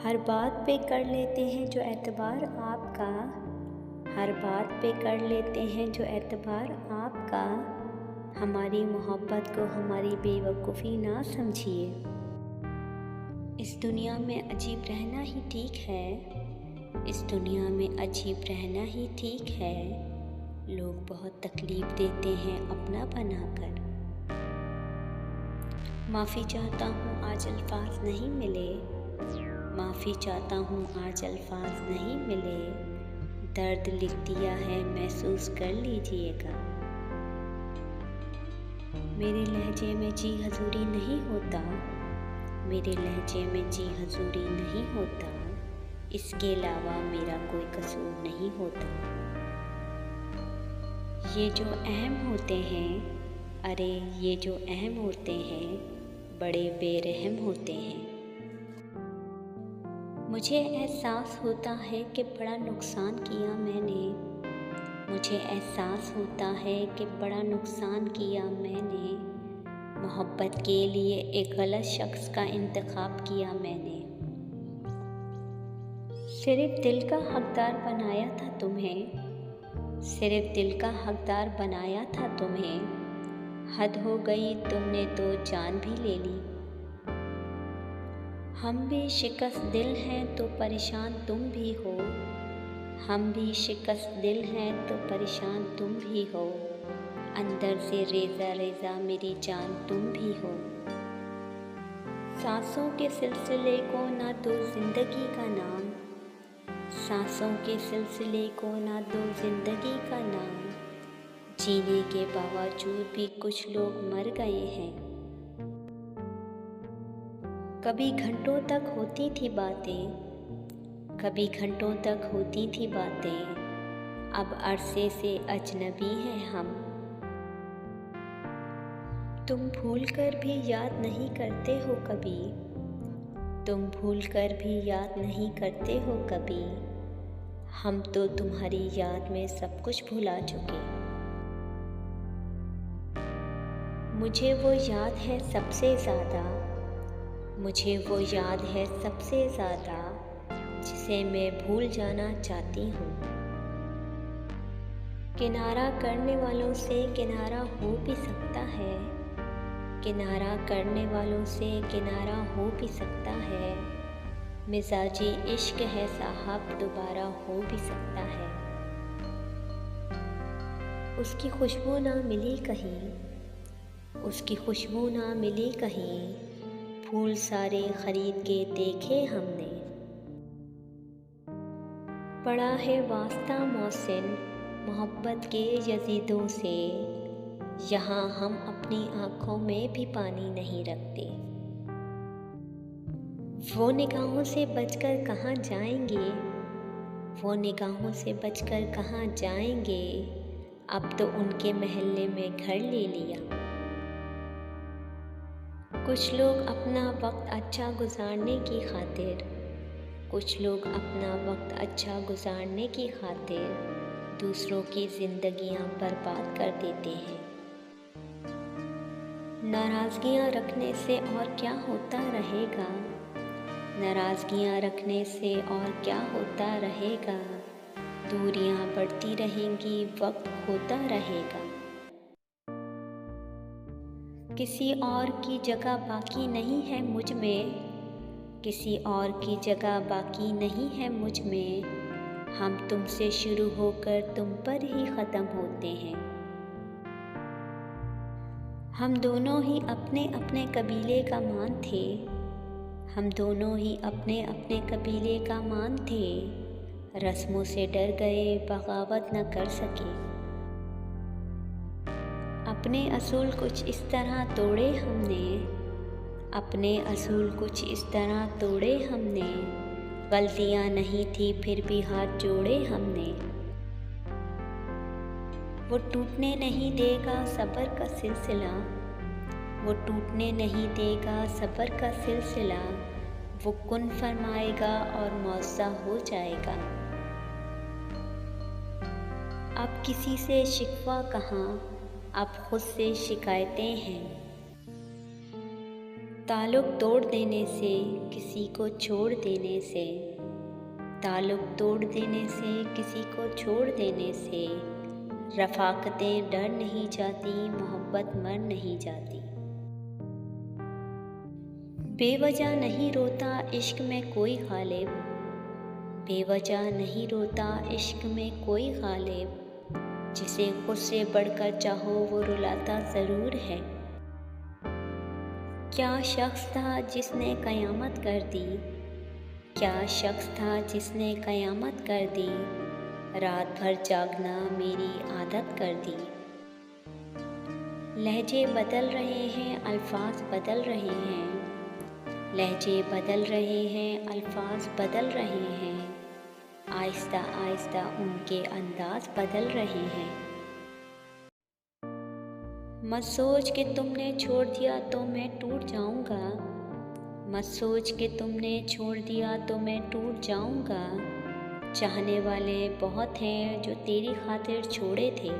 हर बात पे कर लेते हैं जो एतबार आपका, हर बात पे कर लेते हैं जो एतबार आपका। हमारी मोहब्बत को हमारी बेवकूफ़ी ना समझिए। इस दुनिया में अजीब रहना ही ठीक है, इस दुनिया में अजीब रहना ही ठीक है। लोग बहुत तकलीफ़ देते हैं अपना बनाकर। माफ़ी चाहता हूँ आज अल्फाज नहीं मिले, माफ़ी चाहता हूँ आज अल्फाज नहीं मिले। दर्द लिख दिया है महसूस कर लीजिएगा। मेरे लहजे में जी हजूरी नहीं होता, मेरे लहजे में जी हजूरी नहीं होता। इसके अलावा मेरा कोई कसूर नहीं होता। ये जो अहम होते हैं, अरे ये जो अहम होते हैं, बड़े बेरहम होते हैं। मुझे एहसास होता है कि बड़ा नुकसान किया मैंने, मुझे एहसास होता है कि बड़ा नुकसान किया मैंने। मोहब्बत के लिए एक गलत शख्स का इंतखाब किया मैंने। सिर्फ दिल का हकदार बनाया था तुम्हें, सिर्फ दिल का हकदार बनाया था तुम्हें। हद हो गई तुमने तो जान भी ले ली। हम भी शिकस्त दिल हैं तो परेशान तुम भी हो, हम भी शिकस्त दिल हैं तो परेशान तुम भी हो। अंदर से रेज़ा रेज़ा मेरी जान तुम भी हो। सांसों के सिलसिले को ना दो ज़िंदगी का नाम, सांसों के सिलसिले को ना दो ज़िंदगी का नाम। जीने के बावजूद भी कुछ लोग मर गए हैं। कभी घंटों तक होती थी बातें, कभी घंटों तक होती थी बातें। अब अरसे से अजनबी हैं हम। तुम भूल कर भी याद नहीं करते हो कभी, तुम भूल कर भी याद नहीं करते हो कभी। हम तो तुम्हारी याद में सब कुछ भुला चुके। मुझे वो याद है सबसे ज़्यादा, मुझे वो याद है सबसे ज़्यादा, जिसे मैं भूल जाना चाहती हूँ। किनारा करने वालों से किनारा हो भी सकता है, किनारा करने वालों से किनारा हो भी सकता है। मिजाजी इश्क है साहब दोबारा हो भी सकता है। उसकी खुशबू ना मिली कहीं, उसकी खुशबू ना मिली कहीं। फूल सारे खरीद के देखे हमने। पड़ा है वास्ता मौसिन मोहब्बत के यजीदों से, यहाँ हम अपनी आँखों में भी पानी नहीं रखते। वो निगाहों से बचकर कहाँ जाएंगे, वो निगाहों से बचकर कहाँ जाएंगे। अब तो उनके महल्ले में घर ले लिया। कुछ लोग अपना वक्त अच्छा गुजारने की खातिर, कुछ लोग अपना वक्त अच्छा गुजारने की खातिर दूसरों की ज़िंदगियां बर्बाद कर देते हैं। नाराज़गियां रखने से और क्या होता रहेगा, नाराज़गियां रखने से और क्या होता रहेगा। दूरियां बढ़ती रहेंगी, वक्त होता रहेगा। किसी और की जगह बाकी नहीं है मुझ में, किसी और की जगह बाकी नहीं है मुझ में। हम तुमसे शुरू होकर तुम पर ही ख़त्म होते हैं। हम दोनों ही अपने अपने कबीले का मान थे, हम दोनों ही अपने अपने कबीले का मान थे। रस्मों से डर गए बगावत न कर सके। अपने असूल कुछ इस तरह तोड़े हमने, अपने असूल कुछ इस तरह तोड़े हमने। गलतियाँ नहीं थी फिर भी हाथ जोड़े हमने। वो टूटने नहीं देगा सब्र का सिलसिला, वो टूटने नहीं देगा सब्र का सिलसिला। वो कुन फरमाएगा और मौज़ा हो जाएगा। अब किसी से शिकवा कहाँ, अब खुद से शिकायतें हैं। ताल्लुक़ तोड़ देने से, किसी को छोड़ देने से, ताल्लुक़ तोड़ देने से, किसी को छोड़ देने से, रफ़ाक़तें डर नहीं जाती, मोहब्बत मर नहीं जाती। बेवजह नहीं रोता इश्क में कोई गालिब, बेवजह नहीं रोता इश्क में कोई गालिब, जिसे खुद से बढ़कर चाहो वो रुलाता ज़रूर है। क्या शख्स था जिसने क़यामत कर दी, क्या शख्स था जिसने क़यामत कर दी, रात भर जागना मेरी आदत कर दी। लहजे बदल रहे हैं, अल्फाज बदल रहे हैं, लहजे बदल रहे हैं, अल्फाज बदल रहे हैं, आहिस्ता आहिस्ता उनके अंदाज बदल रहे हैं। मत सोच के तुमने छोड़ दिया तो मैं टूट जाऊंगा, मत सोच के तुमने छोड़ दिया तो मैं टूट जाऊंगा, चाहने वाले बहुत हैं जो तेरी खातिर छोड़े थे।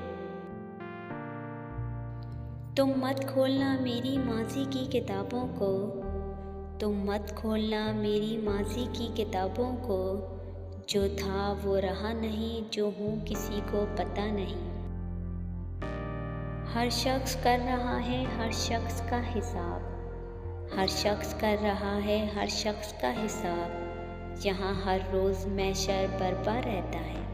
तुम मत खोलना मेरी माज़ी की किताबों को, तुम मत खोलना मेरी माज़ी की किताबों को, जो था वो रहा नहीं, जो हूँ किसी को पता नहीं। हर शख्स कर रहा है हर शख्स का हिसाब, हर शख्स कर रहा है हर शख्स का हिसाब, यहाँ हर रोज़ महशर बरपा रहता है।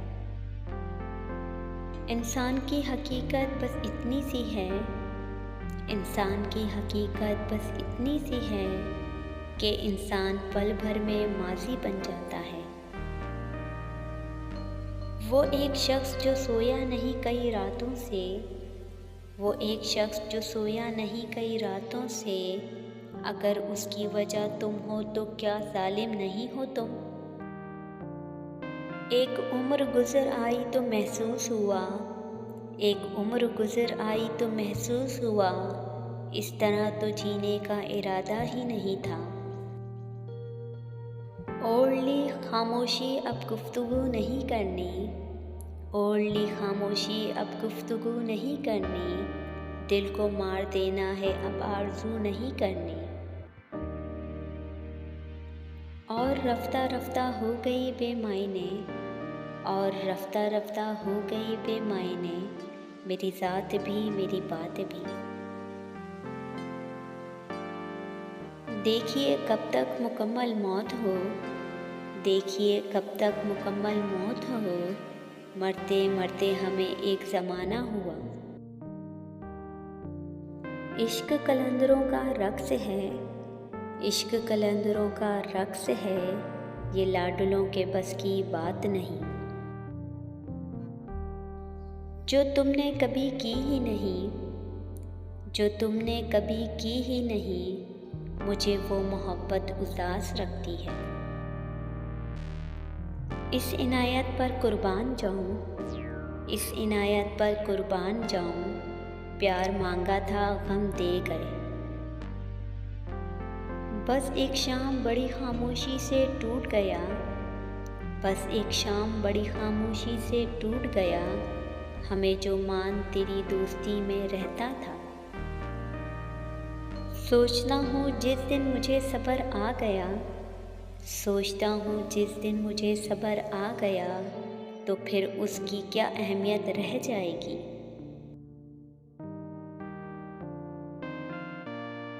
इंसान की हकीकत बस इतनी सी है, इंसान की हकीकत बस इतनी सी है कि इंसान पल भर में माज़ी बन जाता है। वो एक शख्स जो सोया नहीं कई रातों से, वो एक शख्स जो सोया नहीं कई रातों से, अगर उसकी वजह तुम हो तो क्या जालिम नहीं हो तुम। एक उम्र गुज़र आई तो महसूस हुआ, एक उम्र गुज़र आई तो महसूस हुआ, इस तरह तो जीने का इरादा ही नहीं था। ओढ़ ली खामोशी अब गुफ्तगू नहीं करनी, ओढ़ ली खामोशी अब गुफ्तगू नहीं करनी, दिल को मार देना है अब आरज़ू नहीं करनी। और रफ्ता रफ्ता हो गई बेमायने, और रफ्ता रफ्ता हो गई बेमायने, मेरी ज़ात भी मेरी बात भी। देखिए कब तक मुकम्मल मौत हो, देखिए कब तक मुकम्मल मौत हो, मरते मरते हमें एक ज़माना हुआ। इश्क कलंदरों का रक़्स है, इश्क कलंदरों का रक़्स है, ये लाडलों के बस की बात नहीं। जो तुमने कभी की ही नहीं, जो तुमने कभी की ही नहीं, मुझे वो मोहब्बत उदास रखती है। इस इनायत पर कुर्बान जाऊं, इस इनायत पर कुर्बान जाऊं, प्यार मांगा था गम दे गए। बस एक शाम बड़ी खामोशी से टूट गया, बस एक शाम बड़ी खामोशी से टूट गया, हमें जो मान तेरी दोस्ती में रहता था। सोचता हूँ जिस दिन मुझे सब्र आ गया, सोचता हूँ जिस दिन मुझे सब्र आ गया, तो फिर उसकी क्या अहमियत रह जाएगी।